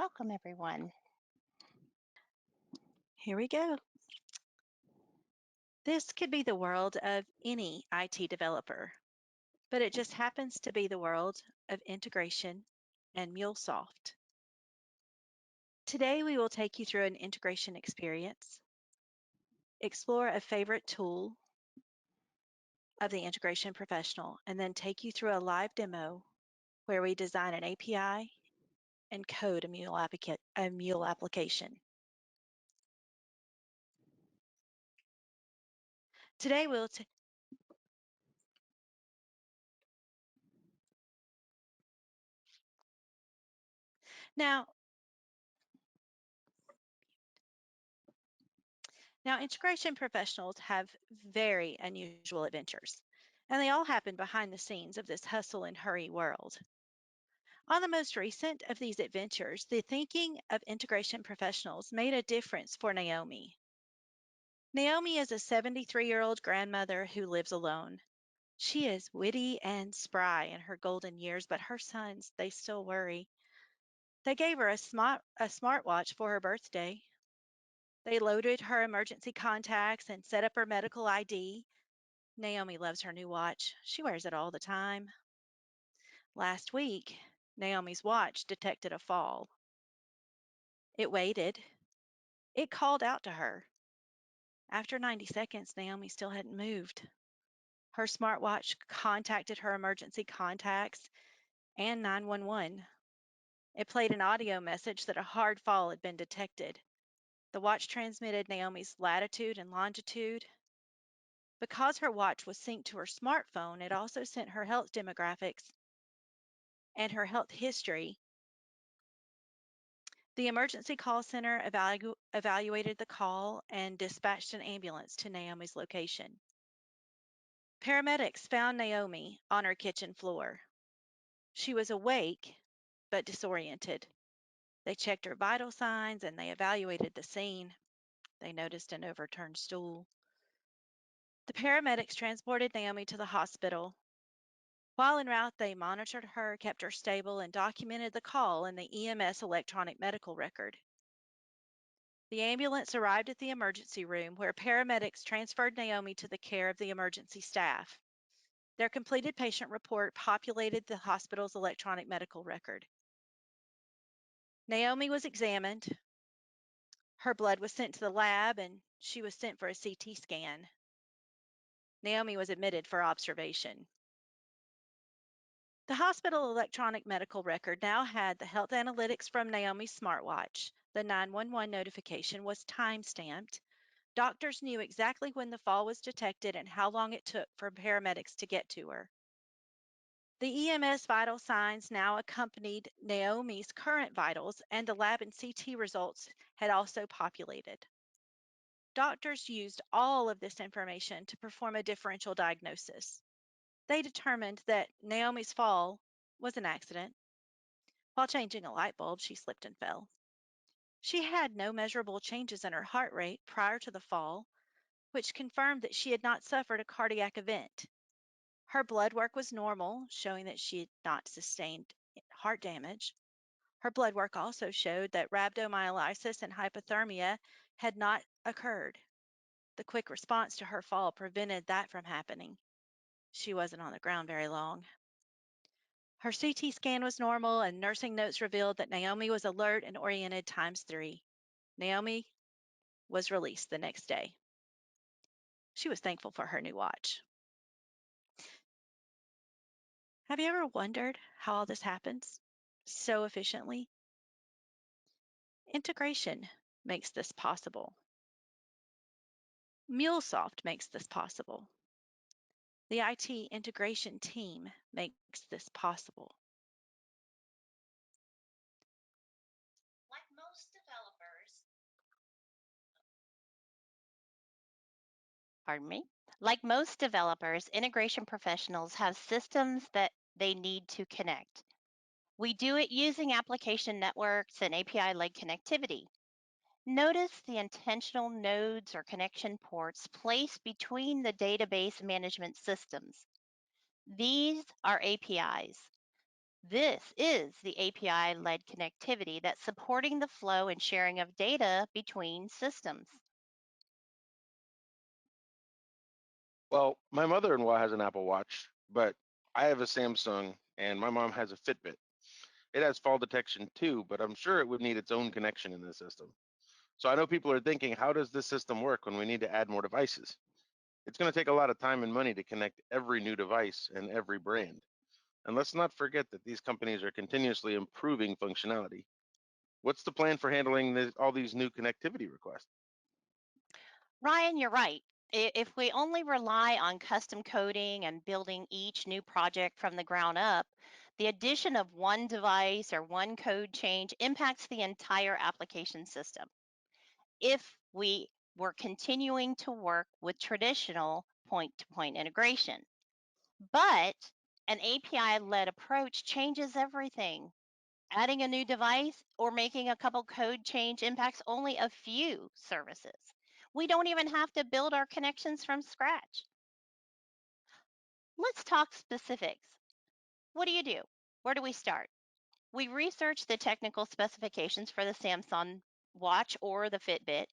Welcome, everyone. Here we go. This could be the world of any IT developer, but it just happens to be the world of integration and Mulesoft. Today, we will take you through an integration experience, explore a favorite tool of the integration professional, and then take you through a live demo where we design an API and code a Mule application. Today, now Now, integration professionals have very unusual adventures, and they all happen behind the scenes of this hustle and hurry world. On the most recent of these adventures, the thinking of integration professionals made a difference for Naomi. Naomi is a 73-year-old grandmother who lives alone. She is witty and spry in her golden years, but her sons, they still worry. They gave her a smartwatch for her birthday. They loaded her emergency contacts and set up her medical ID. Naomi loves her new watch. She wears it all the time. Last week, Naomi's watch detected a fall. It waited. It called out to her. After 90 seconds, Naomi still hadn't moved. Her smartwatch contacted her emergency contacts and 911. It played an audio message that a hard fall had been detected. The watch transmitted Naomi's latitude and longitude. Because her watch was synced to her smartphone, it also sent her health demographics and her health history. The emergency call center evaluated the call and dispatched an ambulance to Naomi's location. Paramedics found Naomi on her kitchen floor. She was awake but disoriented. They checked her vital signs and they evaluated the scene. They noticed an overturned stool. The paramedics transported Naomi to the hospital. While en route, they monitored her, kept her stable, and documented the call in the EMS electronic medical record. The ambulance arrived at the emergency room where paramedics transferred Naomi to the care of the emergency staff. Their completed patient report populated the hospital's electronic medical record. Naomi was examined. Her blood was sent to the lab and she was sent for a CT scan. Naomi was admitted for observation. The hospital electronic medical record now had the health analytics from Naomi's smartwatch. The 911 notification was time-stamped. Doctors knew exactly when the fall was detected and how long it took for paramedics to get to her. The EMS vital signs now accompanied Naomi's current vitals, and the lab and CT results had also populated. Doctors used all of this information to perform a differential diagnosis. They determined that Naomi's fall was an accident. While changing a light bulb, she slipped and fell. She had no measurable changes in her heart rate prior to the fall, which confirmed that she had not suffered a cardiac event. Her blood work was normal, showing that she had not sustained heart damage. Her blood work also showed that rhabdomyolysis and hypothermia had not occurred. The quick response to her fall prevented that from happening. She wasn't on the ground very long. Her CT scan was normal, and nursing notes revealed that Naomi was alert and oriented ×3. Naomi was released the next day. She was thankful for her new watch. Have you ever wondered how all this happens so efficiently? Integration makes this possible. Mulesoft makes this possible. The IT integration team makes this possible. Like most developers, pardon me, like most developers, integration professionals have systems that they need to connect. We do it using application networks and API-led connectivity. Notice the intentional nodes or connection ports placed between the database management systems. These are APIs. This is the API led connectivity that's supporting the flow and sharing of data between systems. Well, my mother-in-law has an Apple Watch, but I have a Samsung and my mom has a Fitbit. It has fall detection too, but I'm sure it would need its own connection in the system. So I know people are thinking, how does this system work when we need to add more devices? It's going to take a lot of time and money to connect every new device and every brand. And let's not forget that these companies are continuously improving functionality. What's the plan for handling all these new connectivity requests? Ryan, you're right. If we only rely on custom coding and building each new project from the ground up, the addition of one device or one code change impacts the entire application system. If we were continuing to work with traditional point to point integration, but an API led approach changes everything. Adding a new device or making a couple code change impacts only a few services. We don't even have to build our connections from scratch. Let's talk specifics. What do you do? Where do we start? We research the technical specifications for the Samsung Watch or the Fitbit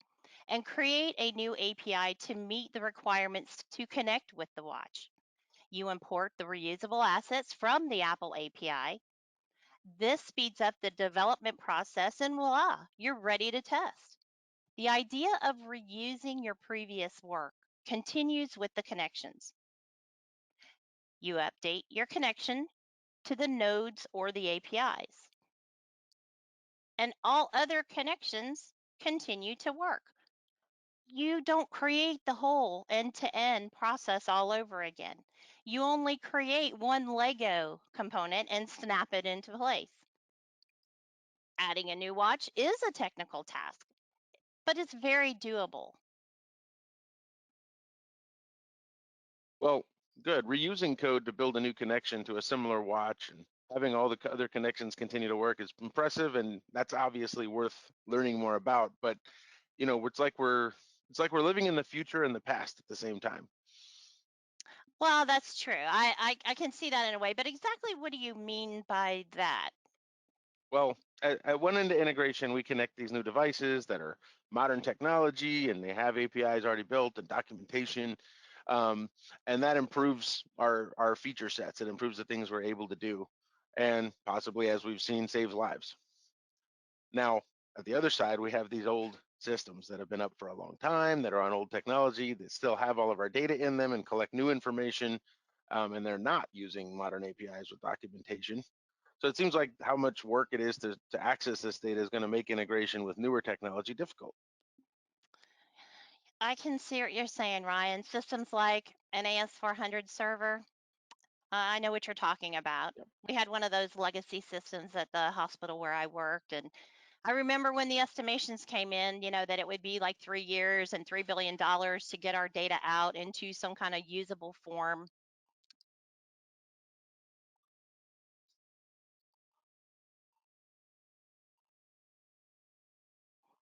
and create a new API to meet the requirements to connect with the watch. You import the reusable assets from the Apple API. This speeds up the development process, and voila, you're ready to test. The idea of reusing your previous work continues with the connections. You update your connection to the nodes or the APIs, and all other connections continue to work. You don't create the whole end to end process all over again. You only create one Lego component and snap it into place. Adding a new watch is a technical task, but it's very doable. Well, good. Reusing code to build a new connection to a similar watch and having all the other connections continue to work is impressive, and that's obviously worth learning more about. But it's like we're living in the future and the past at the same time. Well, that's true. I can see that in a way, but exactly what do you mean by that? Well, at one end of integration, we connect these new devices that are modern technology and they have APIs already built and documentation. Um, and that improves our feature sets. It improves the things we're able to do, and possibly, as we've seen, saves lives. Now, at the other side, we have these old systems that have been up for a long time, that are on old technology, that still have all of our data in them and collect new information, and they're not using modern APIs with documentation. So it seems like how much work it is to access this data is going to make integration with newer technology difficult. I can see what you're saying, Ryan. Systems like an AS400 server, I know what you're talking about. Yep. We had one of those legacy systems at the hospital where I worked, and I remember when the estimations came in, that it would be like 3 years and $3 billion to get our data out into some kind of usable form.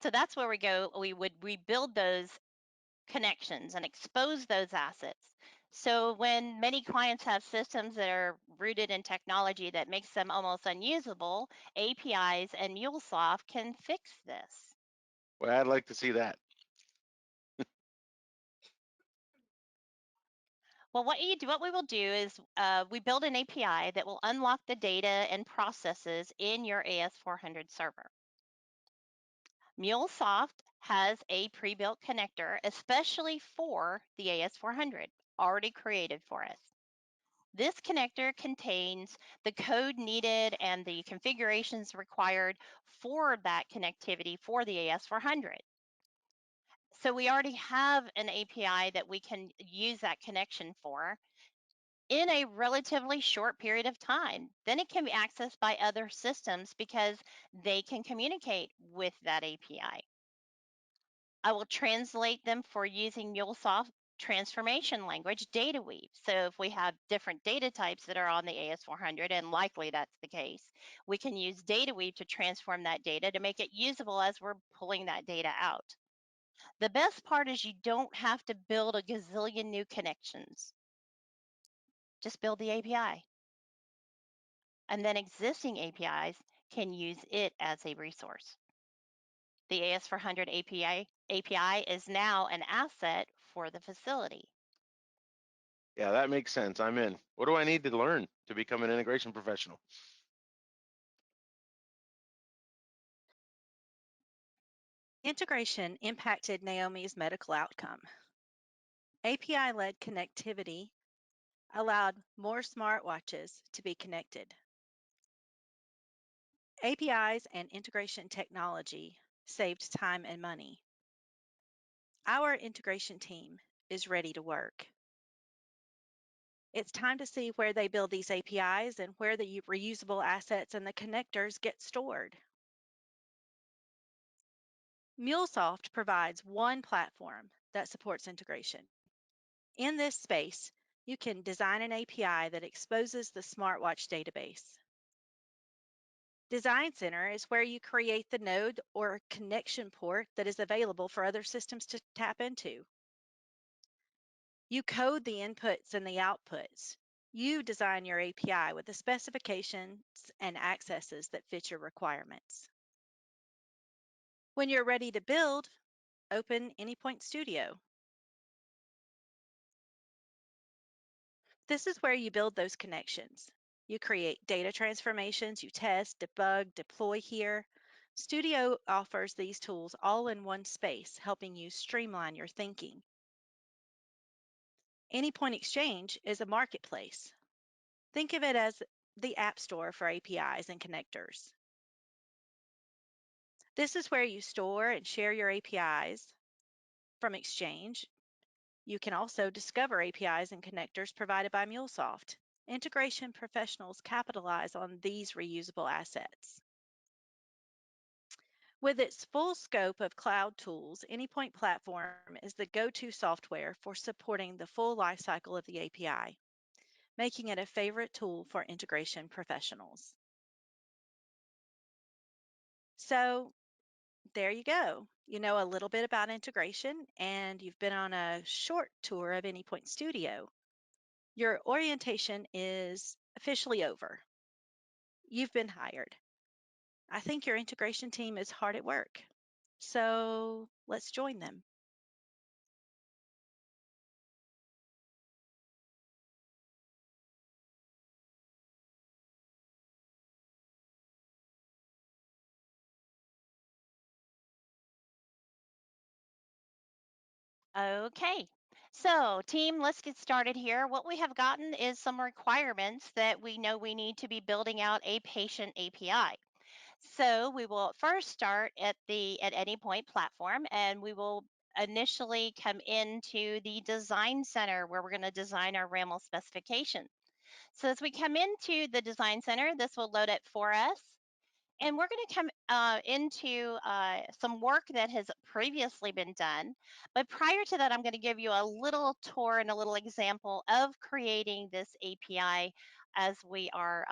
So that's where we go. We would rebuild those connections and expose those assets. So when many clients have systems that are rooted in technology that makes them almost unusable, APIs and Mulesoft can fix this. Well, I'd like to see that. Well, what we will do is we build an API that will unlock the data and processes in your AS400 server. MuleSoft has a pre-built connector, especially for the AS400, already created for us. This connector contains the code needed and the configurations required for that connectivity for the AS400. So we already have an API that we can use that connection for in a relatively short period of time. Then it can be accessed by other systems because they can communicate with that API. I will translate them for using MuleSoft transformation language data weave. So if we have different data types that are on the AS400, and likely that's the case, we can use data weave to transform that data to make it usable as we're pulling that data out. The best part is you don't have to build a gazillion new connections. Just build the API. and then existing APIs can use it as a resource. The AS400 API is now an asset for the facility. Yeah, that makes sense. I'm in. What do I need to learn to become an integration professional? Integration impacted Naomi's medical outcome. API-led connectivity allowed more smartwatches to be connected. APIs and integration technology saved time and money. Our integration team is ready to work. It's time to see where they build these APIs and where the reusable assets and the connectors get stored. Mulesoft provides one platform that supports integration. In this space, you can design an API that exposes the smartwatch database. Design Center is where you create the node or connection port that is available for other systems to tap into. You code the inputs and the outputs. You design your API with the specifications and accesses that fit your requirements. When you're ready to build, open Anypoint Studio. This is where you build those connections. You create data transformations, you test, debug, deploy here. Studio offers these tools all in one space, helping you streamline your thinking. Anypoint Exchange is a marketplace. Think of it as the app store for APIs and connectors. This is where you store and share your APIs from Exchange. You can also discover APIs and connectors provided by Mulesoft. Integration professionals capitalize on these reusable assets. With its full scope of cloud tools, Anypoint Platform is the go-to software for supporting the full lifecycle of the API, making it a favorite tool for integration professionals. So there you go. You know a little bit about integration, and you've been on a short tour of Anypoint Studio. Your orientation is officially over. You've been hired. I think your integration team is hard at work. So let's join them. Okay, so team, let's get started here. What we have gotten is some requirements that we know we need to be building out a patient API. So we will first start at Anypoint platform, and we will initially come into the design center where we're going to design our RAML specification. So as we come into the design center, this will load it for us. And we're going to come into some work that has previously been done. But prior to that, I'm going to give you a little tour and a little example of creating this API as we are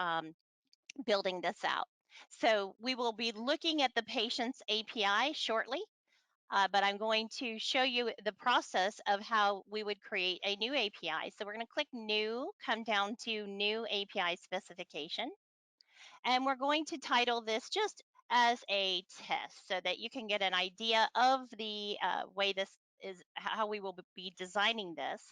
building this out. So we will be looking at the patient's API shortly. But I'm going to show you the process of how we would create a new API. So we're going to click New, come down to New API Specification. And we're going to title this just as a test so that you can get an idea of the way this is, how we will be designing this.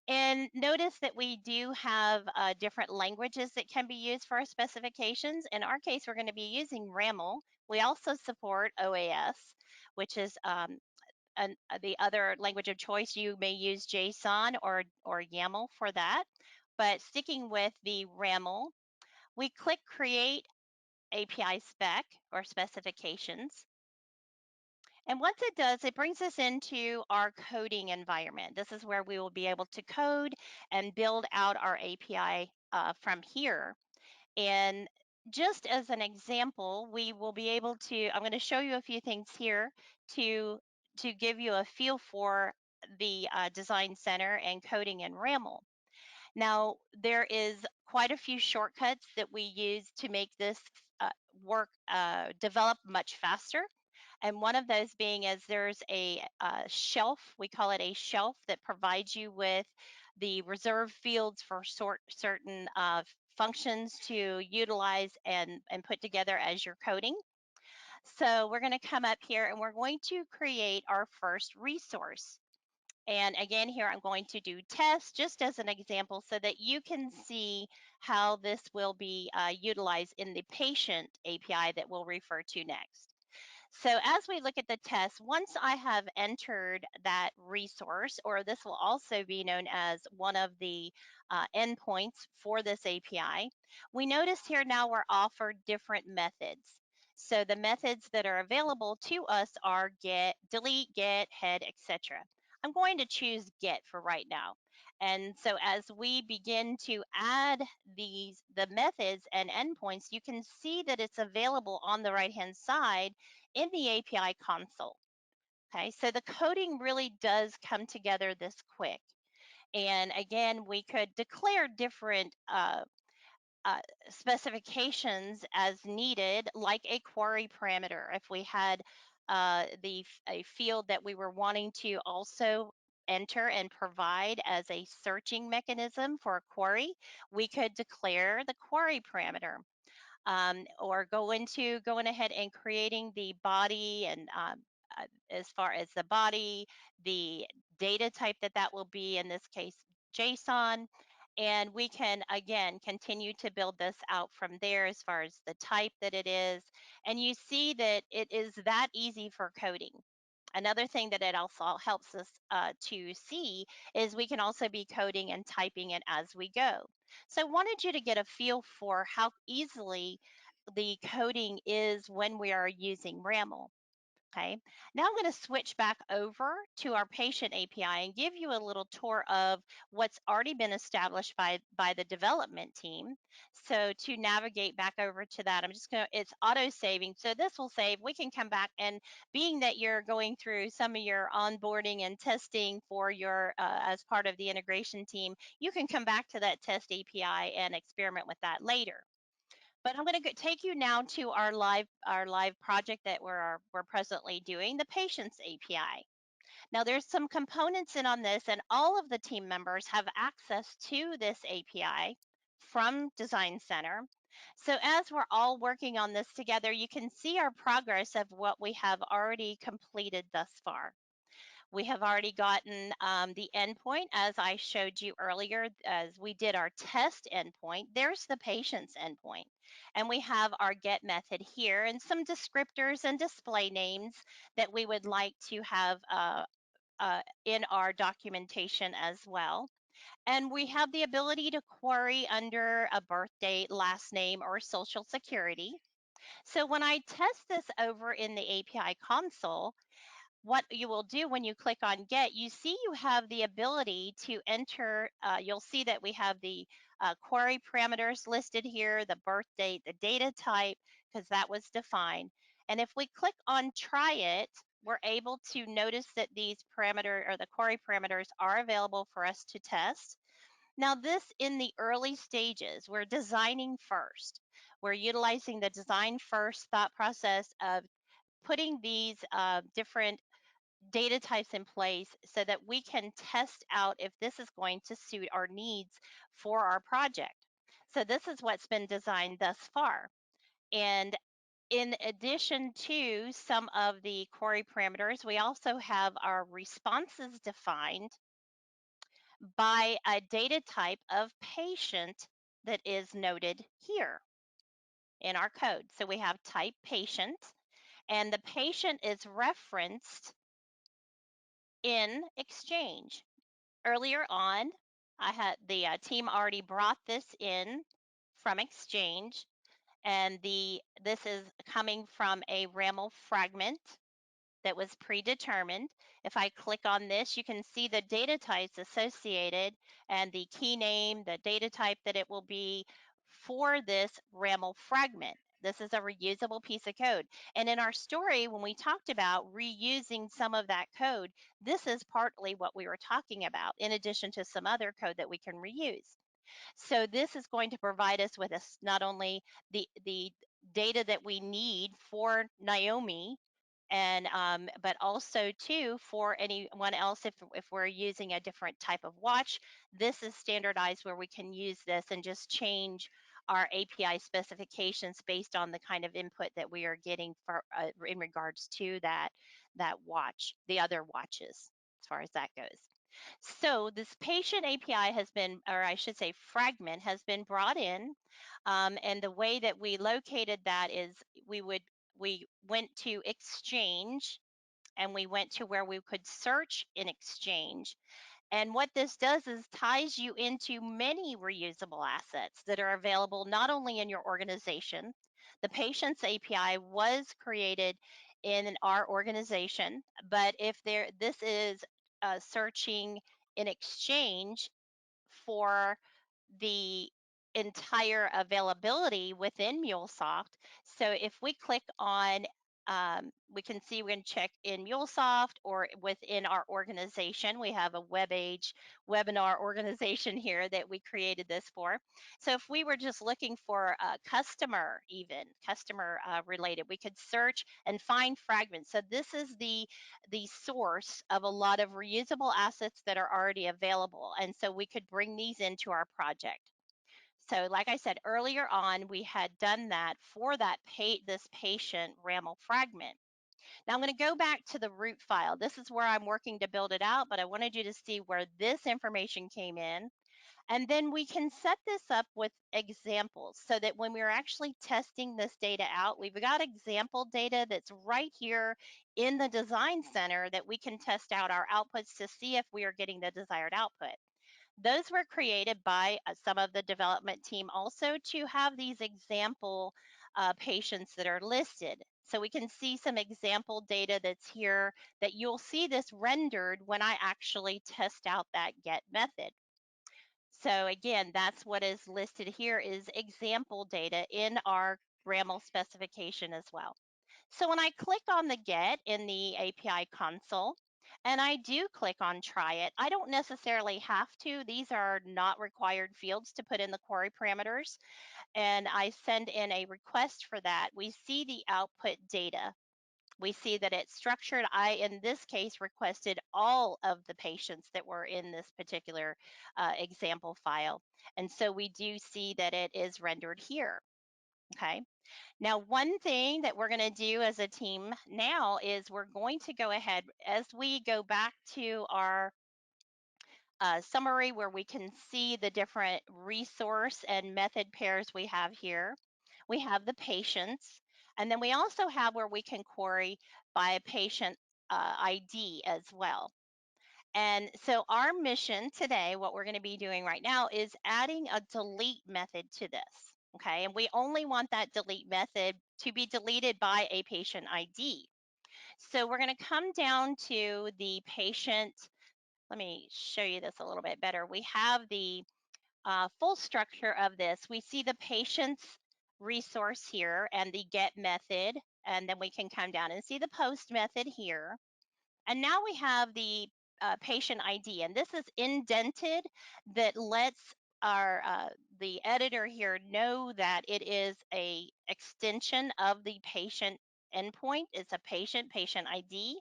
And notice that we do have different languages that can be used for our specifications. In our case, we're going to be using RAML. We also support OAS, which is the other language of choice. You may use JSON or YAML for that. But sticking with the RAML, we click Create API spec or specifications. And once it does, it brings us into our coding environment. This is where we will be able to code and build out our API from here. And just as an example, we will be able to, I'm going to show you a few things here to give you a feel for the design center and coding in RAML. Now, there is quite a few shortcuts that we use to make this work develop much faster. And one of those being is there's a shelf, we call it a shelf, that provides you with the reserved fields for certain functions to utilize and put together as you're coding. So we're going to come up here and we're going to create our first resource. And again, here I'm going to do test just as an example so that you can see how this will be utilized in the patient API that we'll refer to next. So as we look at the test, once I have entered that resource, or this will also be known as one of the endpoints for this API, we notice here now we're offered different methods. So the methods that are available to us are get, delete, get, head, etc. I'm going to choose get for right now. And so as we begin to add the methods and endpoints, you can see that it's available on the right-hand side in the API console. Okay, so the coding really does come together this quick. And again, we could declare different uh, specifications as needed, like a query parameter. If we had a field that we were wanting to also enter and provide as a searching mechanism for a query, we could declare the query parameter. Or going ahead and creating the body and as far as the body, the data type that will be, in this case, JSON. And we can, again, continue to build this out from there as far as the type that it is. And you see that it is that easy for coding. Another thing that it also helps us to see is we can also be coding and typing it as we go. So I wanted you to get a feel for how easily the coding is when we are using RAML. Okay, now I'm going to switch back over to our patient API and give you a little tour of what's already been established by the development team. So to navigate back over to that, I'm just going to, it's auto saving. So this will save. We can come back, and being that you're going through some of your onboarding and testing for your, as part of the integration team, you can come back to that test API and experiment with that later. But I'm going to take you now to our live project that we're presently doing, the Patients API. Now there's some components in on this, and all of the team members have access to this API from Design Center. So as we're all working on this together, you can see our progress of what we have already completed thus far. We have already gotten the endpoint, as I showed you earlier, as we did our test endpoint. There's the patient's endpoint. And we have our get method here and some descriptors and display names that we would like to have in our documentation as well. And we have the ability to query under a birth date, last name, or social security. So when I test this over in the API console, what you will do when you click on get, you see you have the ability to enter, you'll see that we have the query parameters listed here, the birth date, the data type, because that was defined. And if we click on try it, we're able to notice that these parameter or the query parameters are available for us to test. Now this in the early stages, we're designing first. We're utilizing the design first thought process of putting these different data types in place so that we can test out if this is going to suit our needs for our project. So this is what's been designed thus far. And in addition to some of the query parameters, we also have our responses defined by a data type of patient that is noted here in our code. So we have type patient, and the patient is referenced in Exchange. Earlier on, I had the team already brought this in from Exchange, and this is coming from a RAML fragment that was predetermined. If I click on this, you can see the data types associated and the key name, the data type that it will be for this RAML fragment. This is a reusable piece of code. And in our story, when we talked about reusing some of that code, this is partly what we were talking about, in addition to some other code that we can reuse. So this is going to provide us with not only the data that we need for Naomi but also too for anyone else, if we're using a different type of watch, this is standardized where we can use this and just change our API specifications based on the kind of input that we are getting for in regards to that watch, the other watches, as far as that goes. So this patient API has been, or I should say fragment, has been brought in. And the way that we located that is we went to Exchange, and we went to where we could search in Exchange. And what this does is ties you into many reusable assets that are available not only in your organization. The patient's API was created in our organization, but if this is searching in Exchange for the entire availability within Mulesoft. So if we click on, we can see we can check in Mulesoft or within our organization. We have a WebAge webinar organization here that we created this for. So if we were just looking for a customer, even customer related, we could search and find fragments. So this is the source of a lot of reusable assets that are already available. And so we could bring these into our project. So like I said earlier on, we had done that for this patient RAML fragment. Now I'm going to go back to the root file. This is where I'm working to build it out, but I wanted you to see where this information came in. And then we can set this up with examples so that when we're actually testing this data out, we've got example data that's right here in the design center that we can test out our outputs to see if we are getting the desired output. Those were created by some of the development team also to have these example patients that are listed. So we can see some example data that's here that you'll see this rendered when I actually test out that get method. So again, that's what is listed here is example data in our RAML specification as well. So when I click on the get in the API console, and I do click on try it, I don't necessarily have to. These are not required fields to put in the query parameters. And I send in a request for that. We see the output data. We see that it's structured. I, in this case, requested all of the patients that were in this particular example file. And so we do see that it is rendered here. Okay. Now, one thing that we're going to do as a team now is we're going to go ahead as we go back to our summary where we can see the different resource and method pairs we have here. We have the patients, and then we also have where we can query by a patient ID as well. And so our mission today, what we're going to be doing right now is adding a delete method to this. Okay, and we only want that delete method to be deleted by a patient ID. So we're going to come down to the patient. Let me show you this a little bit better. We have the full structure of this. We see the patient's resource here and the get method, and then we can come down and see the post method here. And now we have the patient ID, and this is indented that lets our the editor here know that it is a extension of the patient endpoint. It's a patient ID,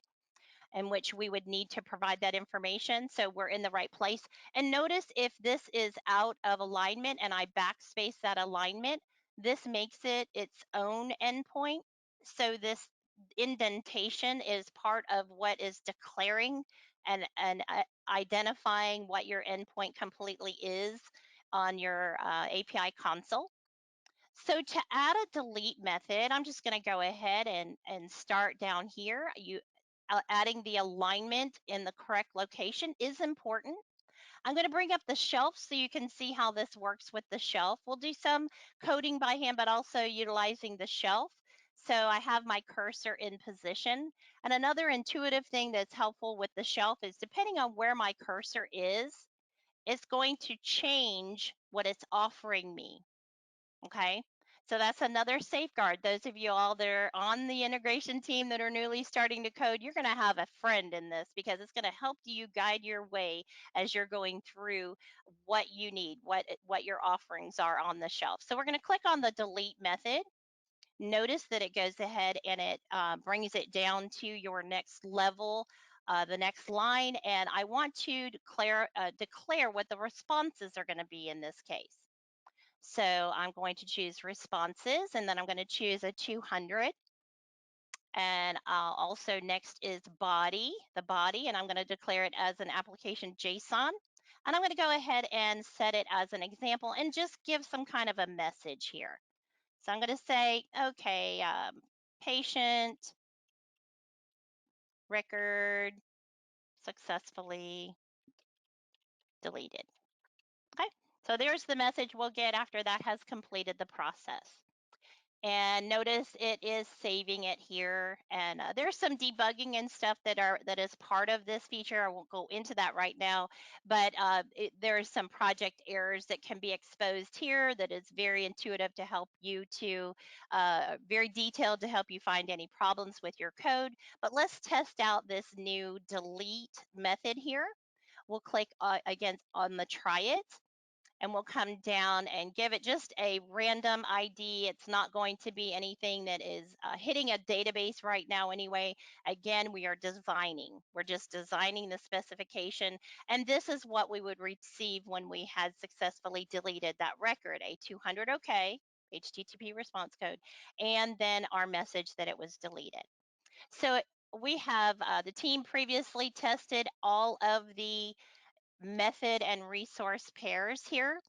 in which we would need to provide that information so we're in the right place. And notice if this is out of alignment and I backspace that alignment, this makes it its own endpoint. So this indentation is part of what is declaring and identifying what your endpoint completely is on your API console. So to add a delete method, I'm just going to go ahead and start down here. Adding the alignment in the correct location is important. I'm going to bring up the shelf so you can see how this works with the shelf. We'll do some coding by hand, but also utilizing the shelf. So I have my cursor in position. And another intuitive thing that's helpful with the shelf is depending on where my cursor is, it's going to change what it's offering me. Okay, so that's another safeguard. Those of you all that are on the integration team that are newly starting to code, you're going to have a friend in this because it's going to help you guide your way as you're going through what you need, what your offerings are on the shelf. So we're going to click on the delete method. notice that it goes ahead and it brings it down to your next level, the next line, and I want to declare what the responses are going to be in this case. So I'm going to choose responses, and then I'm going to choose a 200. And also next is body, the body, and I'm going to declare it as an application JSON. And I'm going to go ahead and set it as an example and just give some kind of a message here. So I'm going to say, okay, patient record successfully deleted. Okay, so there's the message we'll get after that has completed the process. And notice it is saving it here, and there's some debugging and stuff that is part of this feature. I won't go into that right now, but there's some project errors that can be exposed here that is very intuitive to help you to very detailed to help you find any problems with your code. But let's test out this new delete method here. We'll click again on the try it, and we'll come down and give it just a random ID. It's not going to be anything that is hitting a database right now anyway. Again, we are designing. We're just designing the specification, and this is what we would receive when we had successfully deleted that record, a 200 OK, HTTP response code, and then our message that it was deleted. So we have the team previously tested all of the method and resource pairs here.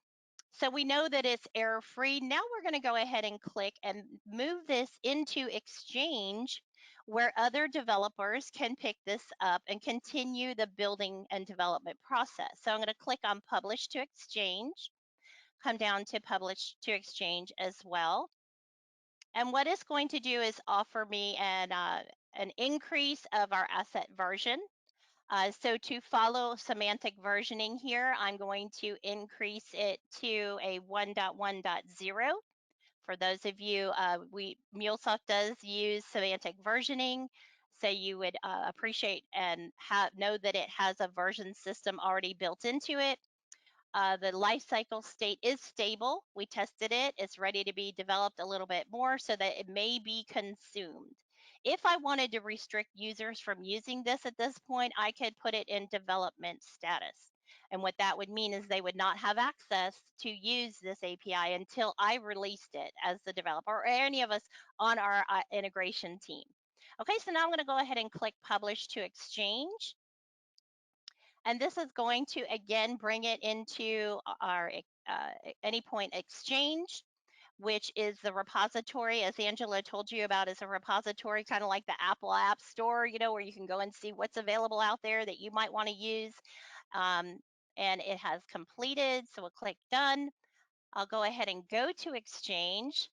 So we know that it's error-free. Now we're going to go ahead and click and move this into Exchange, where other developers can pick this up and continue the building and development process. So I'm going to click on Publish to Exchange, come down to Publish to Exchange as well. And what it's going to do is offer me an increase of our asset version. So to follow semantic versioning here, I'm going to increase it to a 1.1.0. For those of you, Mulesoft does use semantic versioning, so you would appreciate and know that it has a version system already built into it. The life cycle state is stable. We tested it. It's ready to be developed a little bit more so that it may be consumed. If I wanted to restrict users from using this at this point, I could put it in development status. And what that would mean is they would not have access to use this API until I released it as the developer or any of us on our integration team. Okay, so now I'm going to go ahead and click Publish to Exchange. And this is going to, again, bring it into our Anypoint Exchange, which is the repository, as Angela told you about, is a repository kind of like the Apple App Store, you know, where you can go and see what's available out there that you might want to use. And it has completed, so we'll click Done. I'll go ahead and go to Exchange.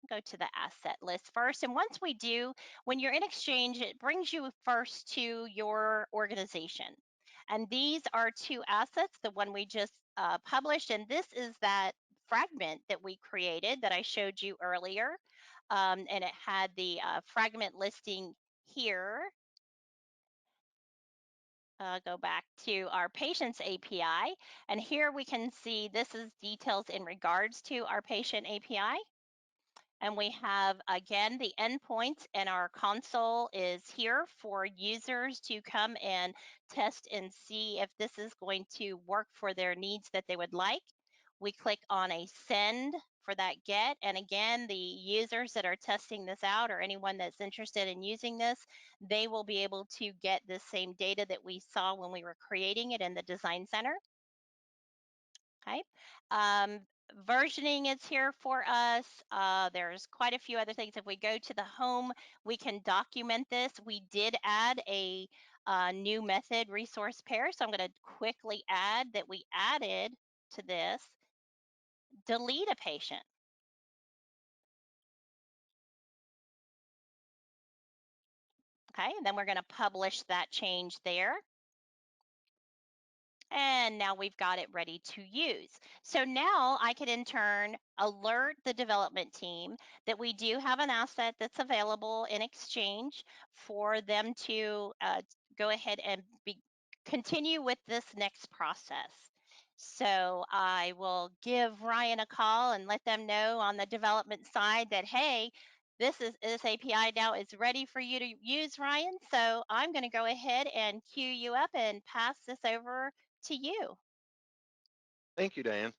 Go to the asset list first. And once we do, when you're in Exchange, it brings you first to your organization. And these are two assets, the one we just published, and this is that fragment that we created that I showed you earlier. And it had the fragment listing here. Go back to our patients API, and here we can see this is details in regards to our patient API. And we have, again, the endpoints, and our console is here for users to come and test and see if this is going to work for their needs that they would like. We click on a send for that get. And again, the users that are testing this out or anyone that's interested in using this, they will be able to get the same data that we saw when we were creating it in the Design Center. Okay. Versioning is here for us. There's quite a few other things. If we go to the home, we can document this. We did add a new method resource pair. So I'm going to quickly add that we added to this, delete a patient. Okay, and then we're going to publish that change there. And now we've got it ready to use. So now I can in turn alert the development team that we do have an asset that's available in Exchange for them to go ahead and continue with this next process. So I will give Ryan a call and let them know on the development side that, hey, This API now is ready for you to use, Ryan. So I'm going to go ahead and queue you up and pass this over to you. Thank you, Diane.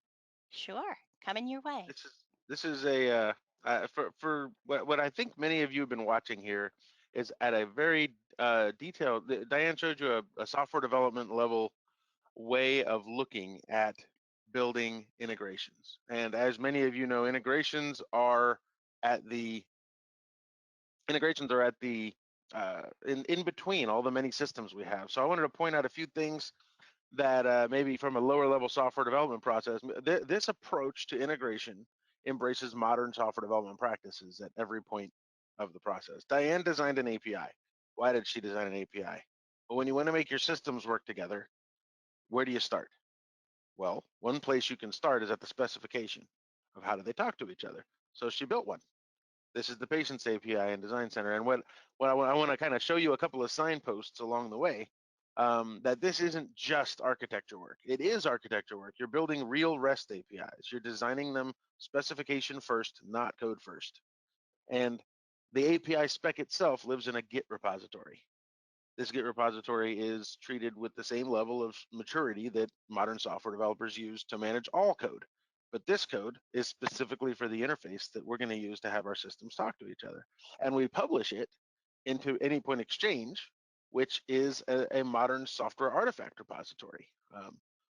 Sure, coming your way. This is a for what I think many of you have been watching here is at a very detailed. Diane showed you a software development level way of looking at building integrations, and as many of you know, at the integrations are at the in between all the many systems we have. So I wanted to point out a few things that maybe from a lower level software development process, this approach to integration embraces modern software development practices at every point of the process. Diane designed an API. Why did she design an API? Well, when you want to make your systems work together, where do you start? Well, one place you can start is at the specification of how do they talk to each other. So she built one. This is the Patients API and Design Center. And what I want to kind of show you a couple of signposts along the way, that this isn't just architecture work. It is architecture work. You're building real REST APIs. You're designing them specification first, not code first. And the API spec itself lives in a Git repository. This Git repository is treated with the same level of maturity that modern software developers use to manage all code. But this code is specifically for the interface that we're going to use to have our systems talk to each other. And we publish it into Anypoint Exchange, which is a modern software artifact repository.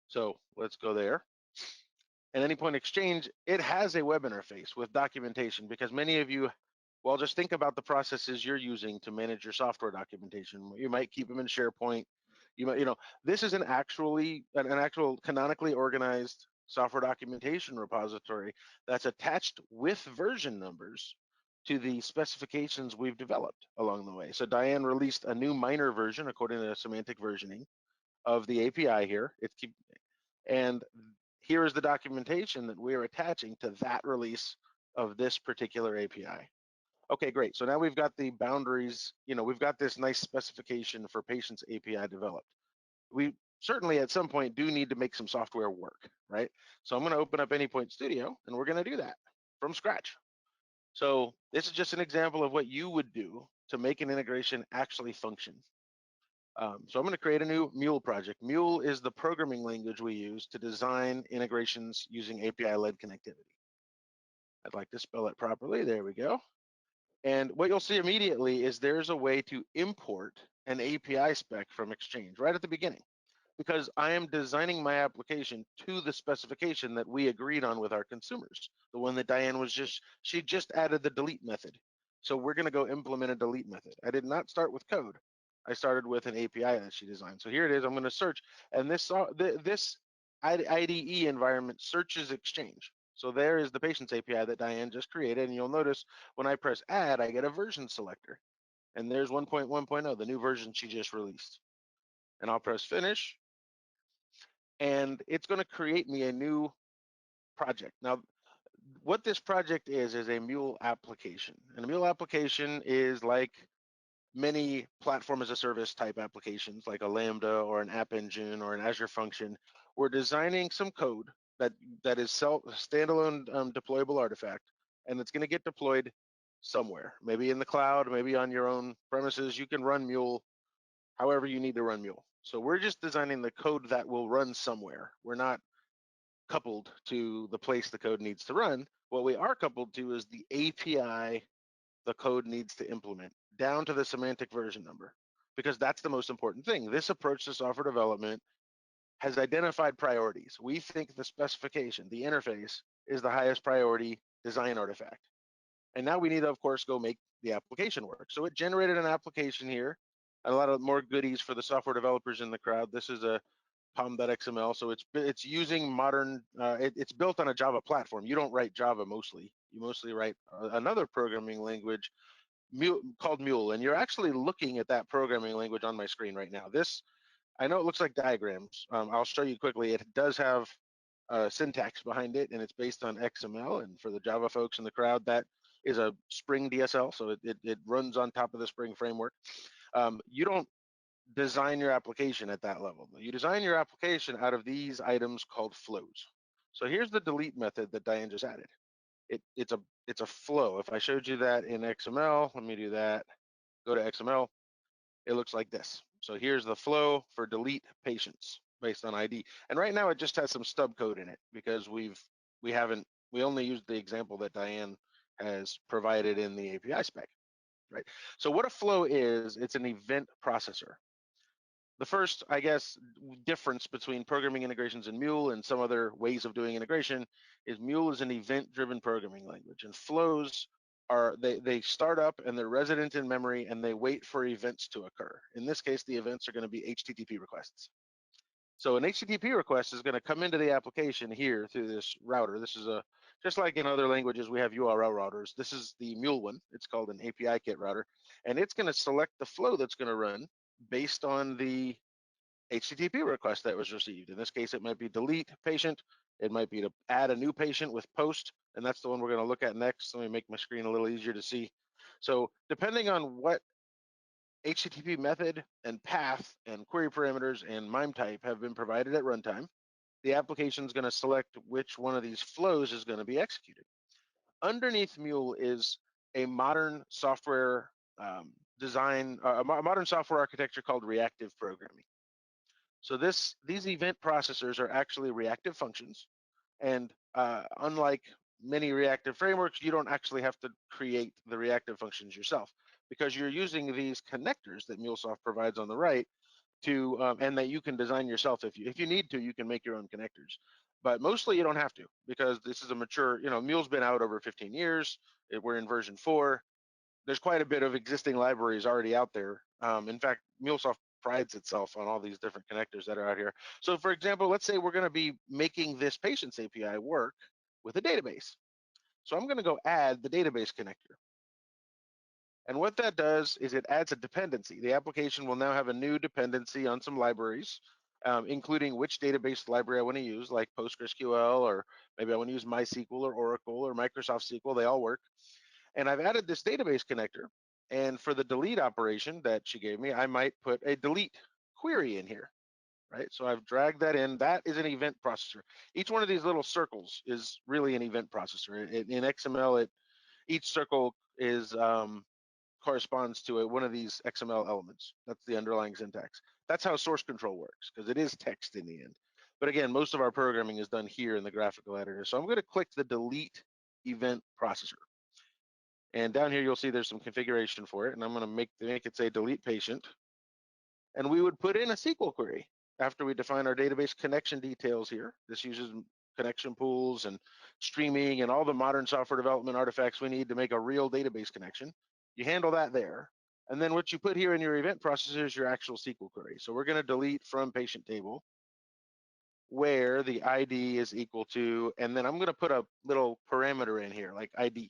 So let's go there. And Anypoint Exchange, it has a web interface with documentation because many of you, well, just think about the processes you're using to manage your software documentation. You might keep them in SharePoint. You might, this is an actual canonically organized software documentation repository that's attached with version numbers to the specifications we've developed along the way. So Diane released a new minor version according to semantic versioning of the API here. And here is the documentation that we're attaching to that release of this particular API. Okay, great. So now we've got the boundaries, we've got this nice specification for Patients API developed. We certainly at some point do need to make some software work, right? So I'm going to open up Anypoint Studio and we're going to do that from scratch. So this is just an example of what you would do to make an integration actually function. So I'm going to create a new Mule project. Mule is the programming language we use to design integrations using API-led connectivity. I'd like to spell it properly. There we go. And what you'll see immediately is there's a way to import an API spec from Exchange right at the beginning, because I am designing my application to the specification that we agreed on with our consumers. The one that Diane she just added the delete method. So we're going to go implement a delete method. I did not start with code. I started with an API that she designed. So here it is. I'm going to search, and this IDE environment searches Exchange. So there is the Patients API that Diane just created, and you'll notice when I press add, I get a version selector. And there's 1.1.0, the new version she just released. And I'll press finish, and it's going to create me a new project. Now, what this project is a Mule application. And a Mule application is like many platform as a service type applications, like a Lambda or an App Engine or an Azure function. We're designing some code that is standalone deployable artifact, and it's going to get deployed somewhere, maybe in the cloud, maybe on your own premises. You can run Mule however you need to run Mule. So we're just designing the code that will run somewhere. We're not coupled to the place the code needs to run. What we are coupled to is the API the code needs to implement, down to the semantic version number, because that's the most important thing. This approach to software development has identified priorities. We think the specification, the interface, is the highest priority design artifact. And now we need to, of course, go make the application work. So it generated an application here, a lot of more goodies for the software developers in the crowd. This is a pom.xml, so it's using modern, it's built on a Java platform. You don't write Java mostly. You mostly write another programming language called Mule, and you're actually looking at that programming language on my screen right now. This, I know it looks like diagrams. I'll show you quickly. It does have syntax behind it, and it's based on XML. And for the Java folks in the crowd, that is a Spring DSL, so it runs on top of the Spring framework. You don't design your application at that level. You design your application out of these items called flows. So here's the delete method that Diane just added. it's a flow. If I showed you that in XML, let me do that. Go to XML. It looks like this. So here's the flow for delete patients based on ID. And right now it just has some stub code in it because we only used the example that Diane has provided in the API spec, right? So what a flow is, it's an event processor. The first, I guess, difference between programming integrations in Mule and some other ways of doing integration is Mule is an event-driven programming language, and flows are they start up and they're resident in memory and they wait for events to occur. In this case, the events are going to be HTTP requests. So an HTTP request is going to come into the application here through this router. This is just like in other languages, we have URL routers. This is the Mule one. It's called an API kit router, and it's going to select the flow that's going to run based on the HTTP request that was received. In this case, it might be delete patient. It might be to add a new patient with post, and that's the one we're going to look at next. Let me make my screen a little easier to see. So depending on what HTTP method and path and query parameters and MIME type have been provided at runtime, the application is going to select which one of these flows is going to be executed. Underneath Mule is a modern software a modern software architecture called reactive programming. So these event processors are actually reactive functions, and unlike many reactive frameworks, you don't actually have to create the reactive functions yourself because you're using these connectors that Mulesoft provides on the right to, and that you can design yourself if you need to, you can make your own connectors. But mostly you don't have to because this is a mature, Mule's been out over 15 years. We're in version 4. There's quite a bit of existing libraries already out there. In fact, Mulesoft prides itself on all these different connectors that are out here. So for example, let's say we're going to be making this patients API work with a database. So I'm going to go add the database connector. And what that does is it adds a dependency. The application will now have a new dependency on some libraries, including which database library I want to use, like PostgreSQL, or maybe I want to use MySQL or Oracle or Microsoft SQL. They all work. And I've added this database connector. And for the delete operation that she gave me, I might put a delete query in here, right? So I've dragged that in. That is an event processor. Each one of these little circles is really an event processor. In XML, each circle is corresponds to one of these XML elements. That's the underlying syntax. That's how source control works because it is text in the end. But again, most of our programming is done here in the graphical editor. So I'm going to click the delete event processor. And down here, you'll see there's some configuration for it. And I'm going to make it say delete patient. And we would put in a SQL query after we define our database connection details here. This uses connection pools and streaming and all the modern software development artifacts we need to make a real database connection. You handle that there. And then what you put here in your event processor is your actual SQL query. So we're going to delete from patient table where the ID is equal to, and then I'm going to put a little parameter in here like ID,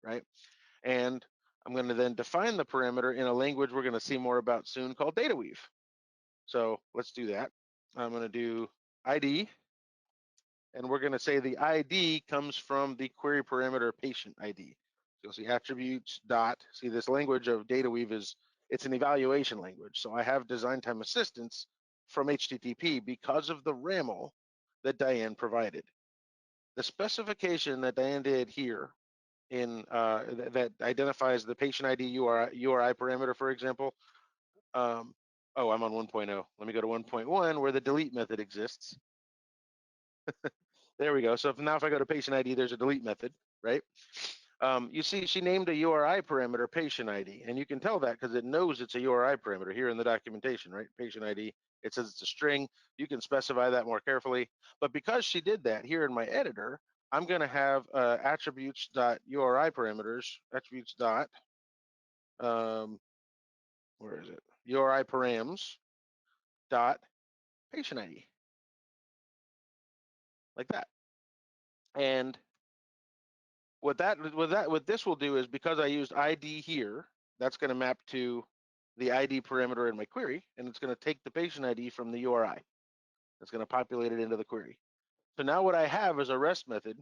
right? And I'm going to then define the parameter in a language we're going to see more about soon called data weave. So let's do that. I'm going to do ID, and we're going to say the ID comes from the query parameter patient ID. So you'll see attributes dot, see this language of data weave it's an evaluation language. So I have design time assistance from HTTP because of the RAML that Diane provided. The specification that Diane did here that identifies the patient ID URI parameter, for example. Oh, I'm on 1.0. Let me go to 1.1 where the delete method exists. There we go. So if I go to patient ID, there's a delete method, right? You see she named a URI parameter patient ID, and you can tell that because it knows it's a URI parameter here in the documentation, right? Patient ID, it says it's a string. You can specify that more carefully. But because she did that here in my editor, I'm going to have attributes.uri parameters, attributes dot, where is it? URI params dot patient ID, like that. And what this will do is because I used ID here, that's going to map to the ID parameter in my query, and it's going to take the patient ID from the URI. It's going to populate it into the query. So now what I have is a REST method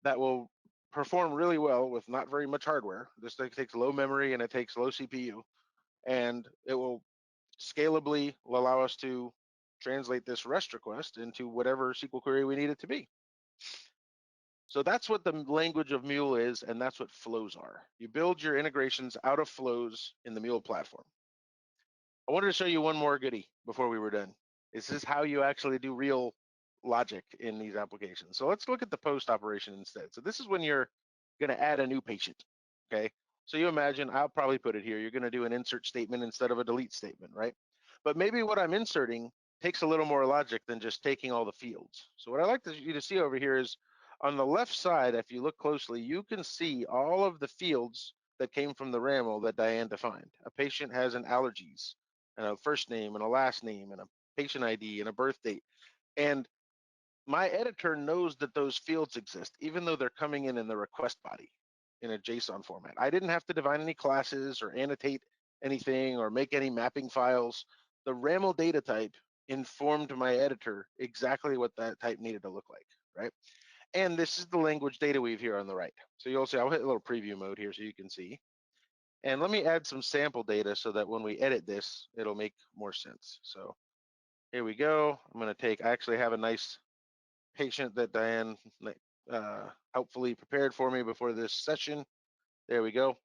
that will perform really well with not very much hardware. This thing takes low memory and it takes low CPU, and it will scalably allow us to translate this REST request into whatever SQL query we need it to be. So that's what the language of Mule is, and that's what flows are. You build your integrations out of flows in the Mule platform. I wanted to show you one more goodie before we were done. This is how you actually do real logic in these applications. So let's look at the post operation instead. So this is when you're going to add a new patient. Okay. So you imagine, I'll probably put it here, you're going to do an insert statement instead of a delete statement, right? But maybe what I'm inserting takes a little more logic than just taking all the fields. So what I like you to see over here is on the left side, if you look closely, you can see all of the fields that came from the RAML that Diane defined. A patient has an allergies and a first name and a last name and a patient ID and a birth date. And my editor knows that those fields exist, even though they're coming in the request body in a JSON format. I didn't have to define any classes or annotate anything or make any mapping files. The RAML data type informed my editor exactly what that type needed to look like, right? And this is the language data weave here on the right. So you'll see, I'll hit a little preview mode here so you can see. And let me add some sample data so that when we edit this, it'll make more sense. So here we go. I'm going to take, I actually have a nice patient that Diane helpfully prepared for me before this session. There we go.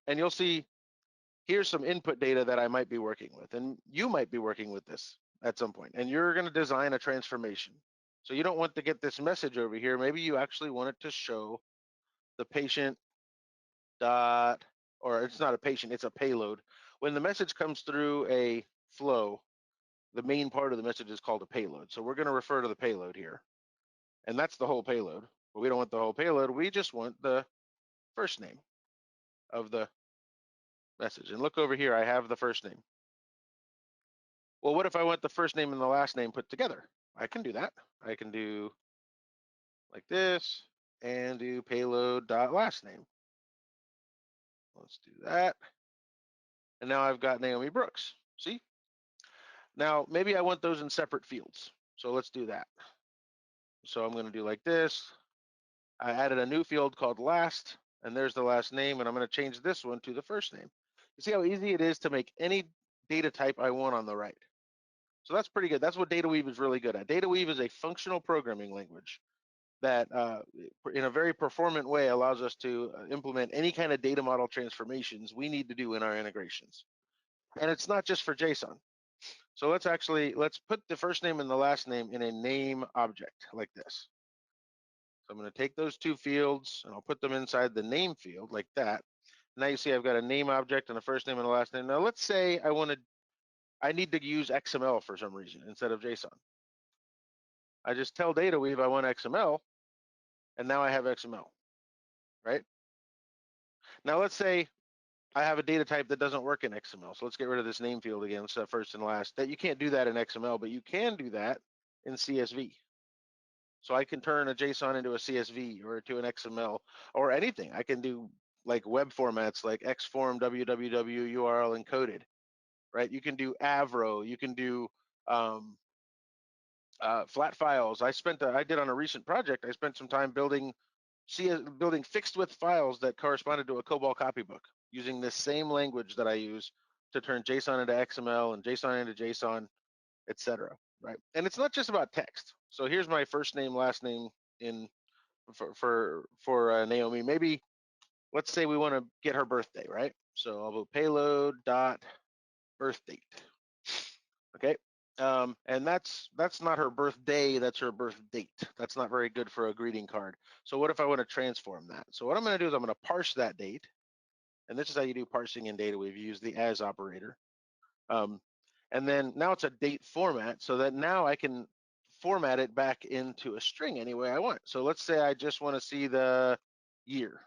And you'll see here's some input data that I might be working with. And you might be working with this at some point. And you're going to design a transformation. So you don't want to get this message over here. Maybe you actually want it to show the patient dot, or it's not a patient, it's a payload. When the message comes through a flow, the main part of the message is called a payload. So we're going to refer to the payload here. And that's the whole payload. But we don't want the whole payload. We just want the first name of the message. And look over here, I have the first name. Well, what if I want the first name and the last name put together? I can do that. I can do like this and do payload dot last name. Let's do that. And now I've got Naomi Brooks. See? Now, maybe I want those in separate fields. So let's do that. So I'm going to do like this. I added a new field called last, and there's the last name, and I'm going to change this one to the first name. You see how easy it is to make any data type I want on the right. So that's pretty good. That's what DataWeave is really good at. DataWeave is a functional programming language that in a very performant way allows us to implement any kind of data model transformations we need to do in our integrations. And it's not just for JSON. So let's put the first name and the last name in a name object like this. So I'm going to take those two fields and I'll put them inside the name field like that. Now you see I've got a name object and a first name and a last name. Now let's say I need to use XML for some reason instead of JSON. I just tell DataWeave I want XML, and now I have XML, right? Now let's say I have a data type that doesn't work in XML. So let's get rid of this name field again. So first and last. That you can't do that in XML, but you can do that in CSV. So I can turn a JSON into a CSV or to an XML or anything. I can do like web formats like XForm, www, URL encoded, right? You can do Avro. You can do flat files. I did on a recent project. I spent some time building fixed width files that corresponded to a COBOL copybook using this same language that I use to turn JSON into XML and JSON into JSON, etc. Right? And it's not just about text. So here's my first name, last name in for Naomi. Maybe let's say we want to get her birthday, right? So I'll go payload dot birth date. Okay. And that's not her birthday, that's her birth date. That's not very good for a greeting card. So what if I want to transform that? So what I'm going to do is I'm going to parse that date. And this is how you do parsing in data. We've used the as operator. And then now it's a date format so that now I can format it back into a string any way I want. So let's say I just want to see the year.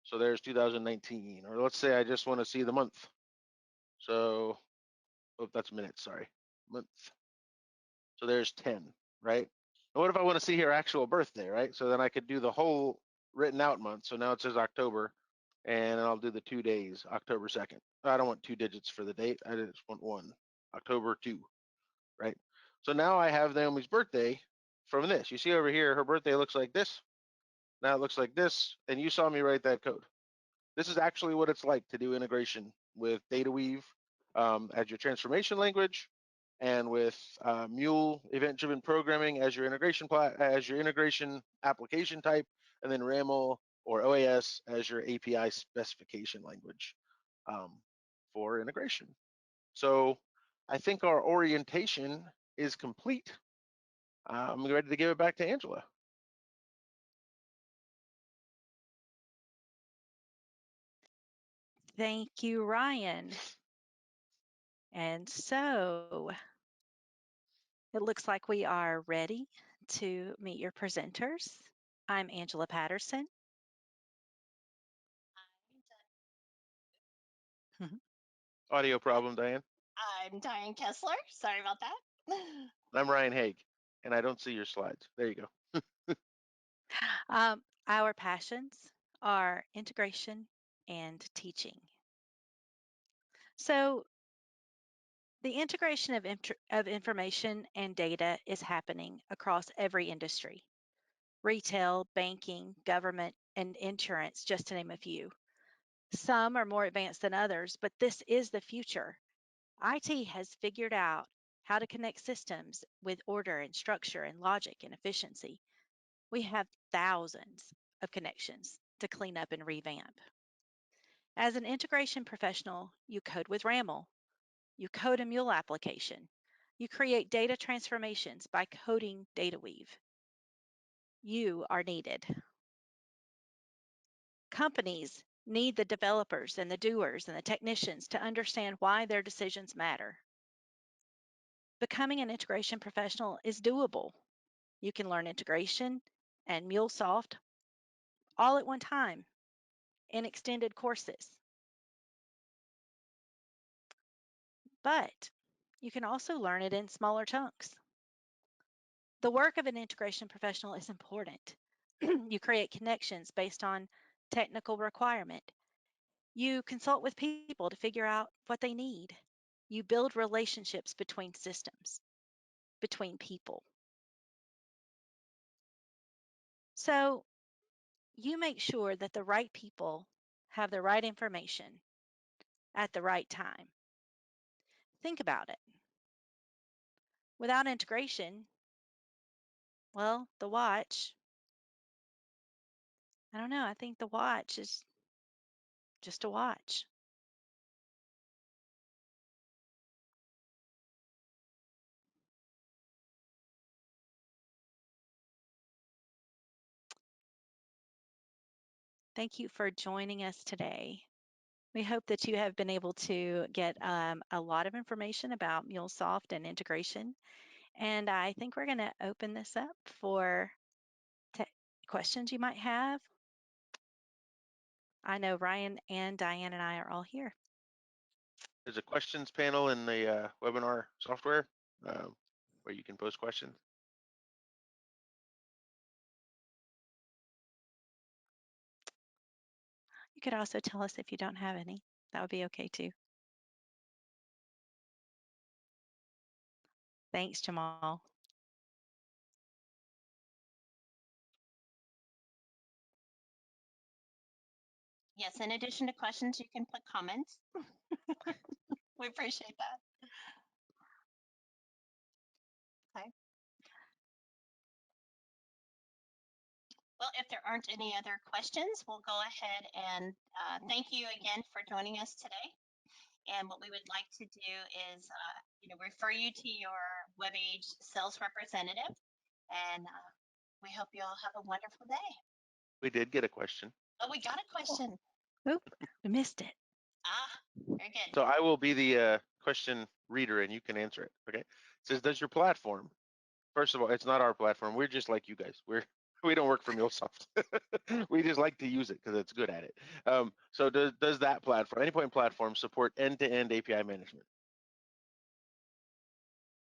So there's 2019. Or let's say I just want to see the month. So, oh, that's minutes, sorry, month. So there's 10, right? And what if I want to see her actual birthday, right? So then I could do the whole written out month. So now it says October, and I'll do the 2 days, October 2nd. I don't want 2 digits for the date. I just want one, October 2, right? So now I have Naomi's birthday from this. You see over here, her birthday looks like this. Now it looks like this, and you saw me write that code. This is actually what it's like to do integration with DataWeave as your transformation language. and with Mule event-driven programming as your integration application type, and then RAML or OAS as your API specification language um, for integration. So I think our orientation is complete. I'm ready to give it back to Angela. Thank you, Ryan. And so it looks like we are ready to meet your presenters. I'm Angela Patterson. Audio problem, Diane. I'm Diane Kessler. Sorry about that. I'm Ryan Haig, and I don't see your slides. There you go. Our passions are integration and teaching. So the integration of information and data is happening across every industry: retail, banking, government, and insurance, just to name a few. Some are more advanced than others, but this is the future. IT has figured out how to connect systems with order and structure and logic and efficiency. We have thousands of connections to clean up and revamp. As an integration professional, you code with RAML, you code a Mule application, you create data transformations by coding data weave. You are needed. Companies need the developers and the doers and the technicians to understand why their decisions matter. Becoming an integration professional is doable. You can learn integration and Mulesoft all at one time in extended courses. But you can also learn it in smaller chunks. The work of an integration professional is important. You create connections based on technical requirement. You consult with people to figure out what they need. You build relationships between systems, between people. So you make sure that the right people have the right information at the right time. Think about it. Without integration, well, the watch, I don't know, I think the watch is just a watch. Thank you for joining us today. We hope that you have been able to get a lot of information about Mulesoft and integration. And I think we're going to open this up for questions you might have. I know Ryan and Diane and I are all here. There's a questions panel in the webinar software where you can post questions. You could also tell us if you don't have any. That would be okay too. Thanks, Jamal. Yes, in addition to questions, you can put comments. We appreciate that. Okay. Well, if there aren't any other questions, we'll go ahead and thank you again for joining us today. And what we would like to do is, refer you to your WebAge sales representative. And we hope you all have a wonderful day. We did get a question. Oh, we got a question. Oop, we missed it. Very good. So I will be the question reader and you can answer it. Okay. It says, does your platform, first of all, it's not our platform. We're just like you guys. We don't work for Mulesoft. We just like to use it because it's good at it. So does that platform, Anypoint platform, support end-to-end API management?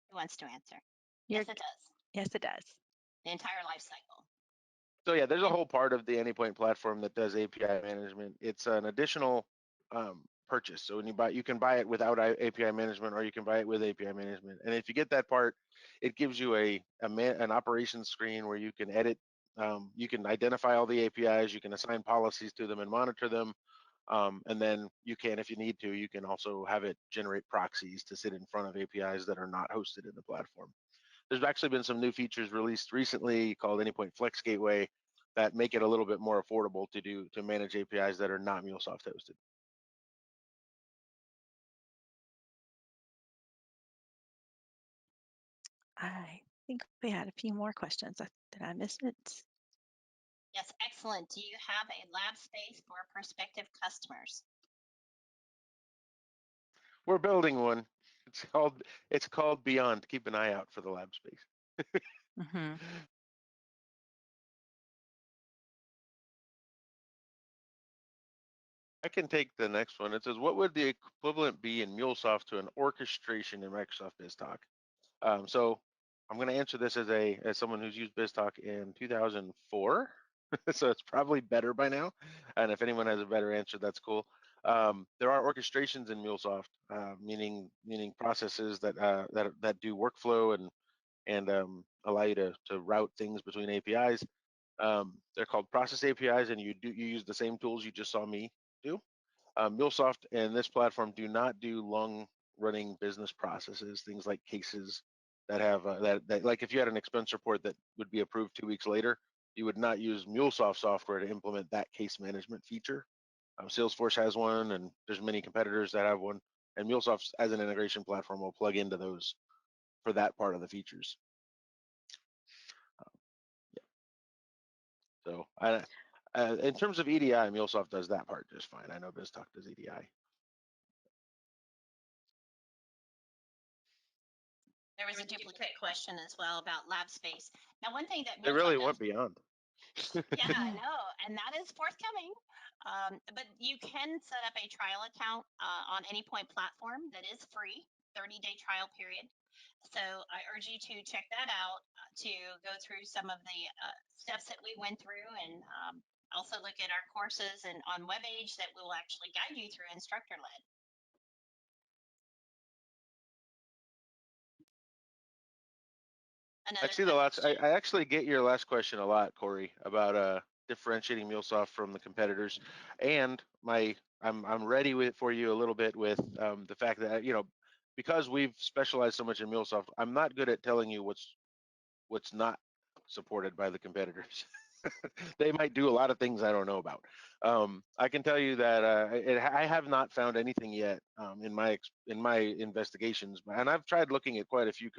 Who wants to answer? Yes, it does. Yes, it does. The entire life cycle. So yeah, there's a whole part of the Anypoint platform that does API management. It's an additional purchase. So when you can buy it without API management, or you can buy it with API management. And if you get that part, it gives you an operations screen where you can edit, you can identify all the APIs, you can assign policies to them and monitor them. And then you can, if you need to, you can also have it generate proxies to sit in front of APIs that are not hosted in the platform. There's actually been some new features released recently called Anypoint Flex Gateway that make it a little bit more affordable to manage APIs that are not Mulesoft hosted. I think we had a few more questions. Did I miss it? Yes, excellent. Do you have a lab space for prospective customers? We're building one. It's called Beyond. Keep an eye out for the lab space. Mm-hmm. I can take the next one. It says, what would the equivalent be in Mulesoft to an orchestration in Microsoft Biztalk? So I'm going to answer this as someone who's used Biztalk in 2004. So it's probably better by now. And if anyone has a better answer, that's cool. There are orchestrations in Mulesoft, meaning processes that do workflow and allow you to route things between APIs. They're called process APIs, and you use the same tools you just saw me do. Mulesoft and this platform do not do long-running business processes, things like cases that have that like if you had an expense report that would be approved 2 weeks later, you would not use Mulesoft software to implement that case management feature. Salesforce has one, and there's many competitors that have one. And Mulesoft, as an integration platform, will plug into those for that part of the features. Yeah. So in terms of EDI, Mulesoft does that part just fine. I know Biztalk does EDI. There was a duplicate question as well about lab space. Now, one thing that They really MuleSoft does, went beyond. yeah, I know, and that is forthcoming. But you can set up a trial account on any point platform that is free, 30-day trial period. So I urge you to check that out to go through some of the steps that we went through and also look at our courses and on WebAge that will actually guide you through instructor led. I Another see the last. question. I actually get your last question a lot, Corey, about differentiating MuleSoft from the competitors, and I'm ready for you a little bit with the fact that because we've specialized so much in MuleSoft, I'm not good at telling you what's not supported by the competitors. They might do a lot of things I don't know about. I can tell you that I have not found anything yet in my investigations, and I've tried looking at quite a few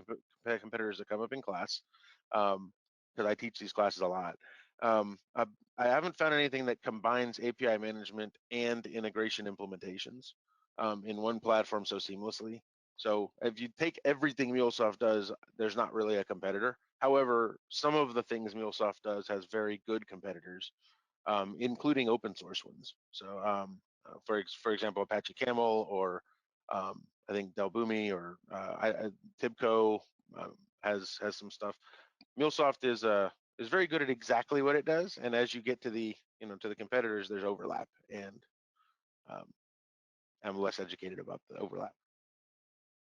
competitors that come up in class because I teach these classes a lot. I haven't found anything that combines API management and integration implementations in one platform so seamlessly. So if you take everything MuleSoft does, there's not really a competitor. However, some of the things MuleSoft does has very good competitors, including open source ones. So for example, Apache Camel or I think Delboomi or Tibco has some stuff. MuleSoft is very good at exactly what it does, and as you get to the to the competitors, there's overlap, and um, I'm less educated about the overlap.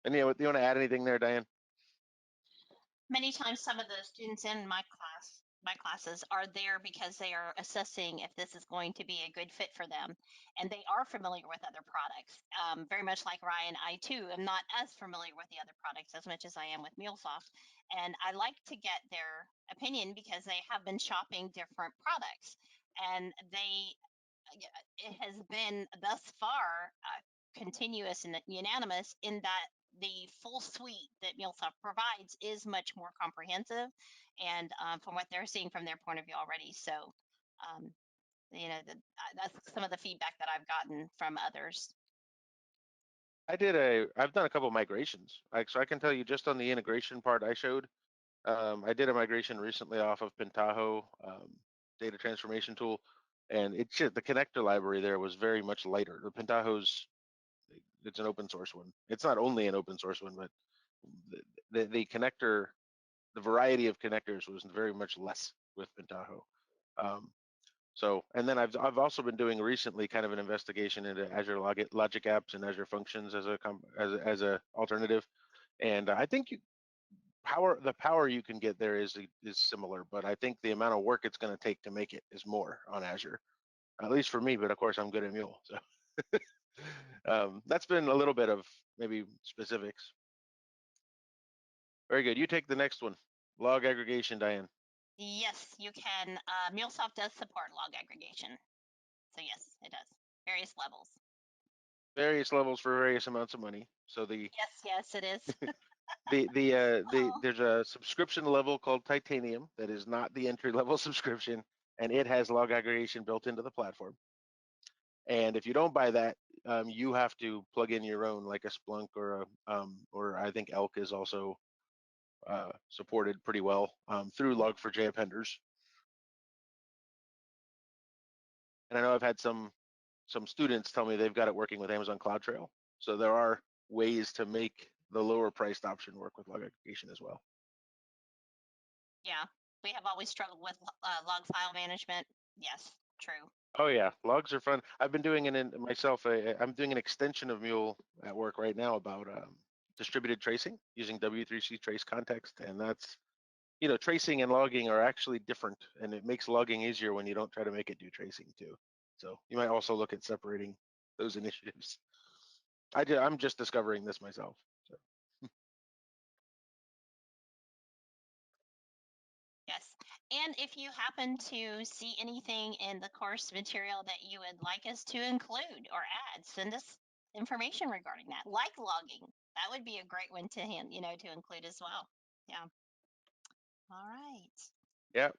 And you want to add anything there, Diane? Many times some of the students in my classes are there because they are assessing if this is going to be a good fit for them, and they are familiar with other products. Very much like Ryan, I too am not as familiar with the other products as much as I am with MuleSoft, and I like to get their opinion because they have been shopping different products, and it has been thus far continuous and unanimous in that the full suite that MuleSoft provides is much more comprehensive, and from what they're seeing from their point of view already. So, um, that's some of the feedback that I've gotten from others. I've done a couple migrations. So I can tell you just on the integration part I showed, I did a migration recently off of Pentaho data transformation tool, and it's just the connector library there was very much lighter. The Pentaho's it's an open source one. It's not only an open source one, but the connector, the variety of connectors was very much less with Pentaho. And then I've also been doing recently kind of an investigation into Azure Logic Apps and Azure Functions as a alternative, and I think the power you can get there is similar, but I think the amount of work it's going to take to make it is more on Azure. at least for me. But of course, I'm good at Mule. So that's been a little bit of maybe specifics. Very good. You take the next one. Log aggregation, Diane. Yes, you can. Mulesoft does support log aggregation. So yes, it does. Various levels. Various levels for various amounts of money. So yes, it is. there's a subscription level called Titanium that is not the entry level subscription, and it has log aggregation built into the platform. And if you don't buy that, you have to plug in your own, like a Splunk or I think Elk is also supported pretty well through Log4j appenders. And I know I've had some students tell me they've got it working with Amazon CloudTrail. So there are ways to make the lower priced option work with log aggregation as well. Yeah, we have always struggled with log file management. Yes, true. Oh yeah, logs are fun. I've been doing it in myself. I'm doing an extension of Mule at work right now about distributed tracing using W3C trace context, and that's, you know, tracing and logging are actually different, and it makes logging easier when you don't try to make it do tracing too. So you might also look at separating those initiatives. I'm just discovering this myself. So. Yes, and if you happen to see anything in the course material that you would like us to include or add, send us information regarding that, like logging. That would be a great one to to include as well. Yeah. All right. Yeah,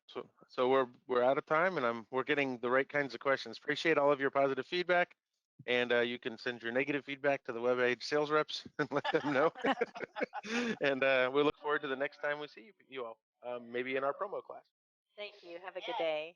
so we're out of time, and we're getting the right kinds of questions. Appreciate all of your positive feedback, and you can send your negative feedback to the WebEdge sales reps and let them know. And we look forward to the next time we see you all, maybe in our promo class. Thank you. Have a good day.